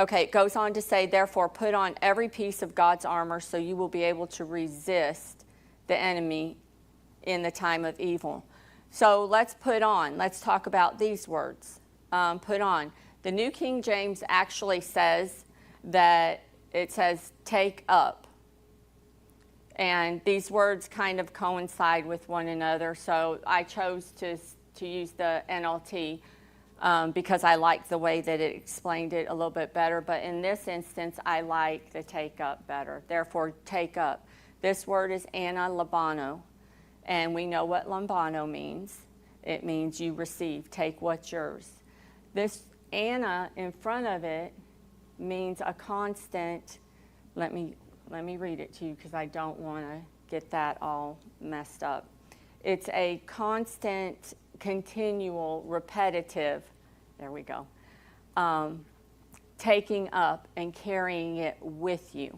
Okay, it goes on to say, therefore, put on every piece of God's armor so you will be able to resist the enemy in the time of evil. So let's talk about these words. Put on. The New King James actually says that it says take up. And these words kind of coincide with one another, so I chose to use the NLT because I liked the way that it explained it a little bit better. But in this instance, I like the take up better. Therefore, take up. This word is Anna Labano, and we know what lambano means. It means you receive, take what's yours. This Anna in front of it means a constant. Let me read it to you because I don't want to get that all messed up. It's a constant, continual, repetitive, there we go, taking up and carrying it with you.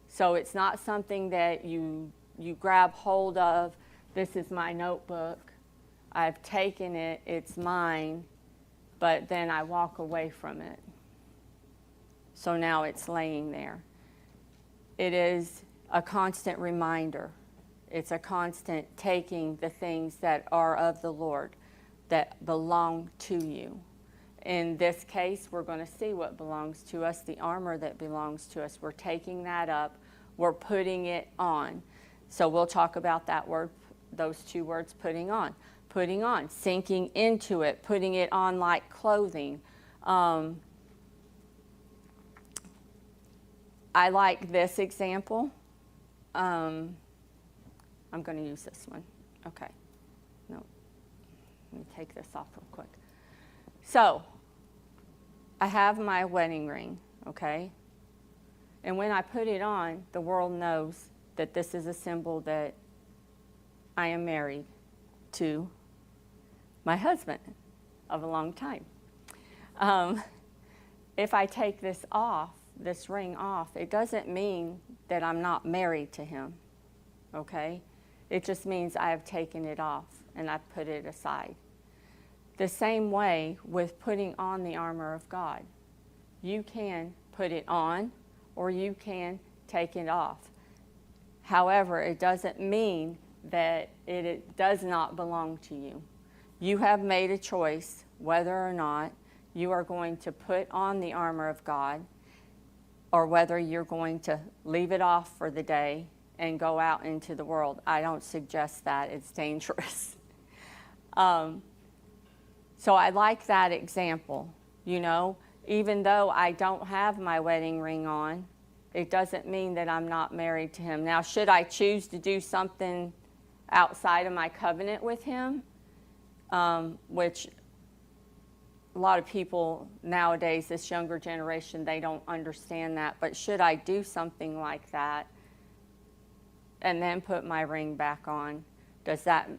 So it's not something that you grab hold of. This is my notebook. I've taken it, it's mine, but then I walk away from it. So now it's laying there. It is a constant reminder. It's a constant taking the things that are of the Lord, that belong to you. In this case, we're going to see what belongs to us, the armor that belongs to us. We're taking that up. We're putting it on. So we'll talk about that word, those two words, putting on. Putting on, sinking into it, putting it on like clothing. I like this example. I'm going to use this one. Okay. No. Let me take this off real quick. So, I have my wedding ring, okay? And when I put it on, the world knows that this is a symbol that I am married to my husband of a long time. If I take this off, this ring off, it doesn't mean that I'm not married to him, okay? It just means I have taken it off and I've put it aside. The same way with putting on the armor of God. You can put it on or you can take it off. However, it doesn't mean that it does not belong to you. You have made a choice whether or not you are going to put on the armor of God or whether you're going to leave it off for the day and go out into the world. I don't suggest that. It's dangerous. So I like that example. You know, even though I don't have my wedding ring on, it doesn't mean that I'm not married to him. Now, should I choose to do something outside of my covenant with him, which a lot of people nowadays, this younger generation, they don't understand that. But should I do something like that and then put my ring back on, does that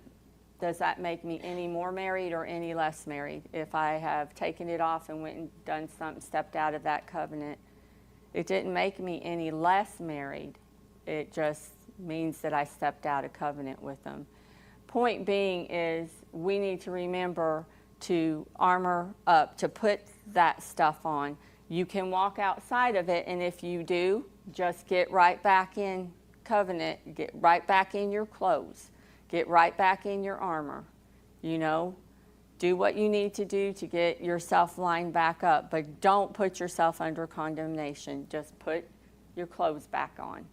make me any more married or any less married? If I have taken it off and went and done something, stepped out of that covenant, it didn't make me any less married. It just means that I stepped out of covenant with them. Point being is we need to remember to armor up, to put that stuff on. You can walk outside of it, and if you do, just get right back in covenant, get right back in your clothes, get right back in your armor. You know, do what you need to do to get yourself lined back up, but don't put yourself under condemnation. Just put your clothes back on.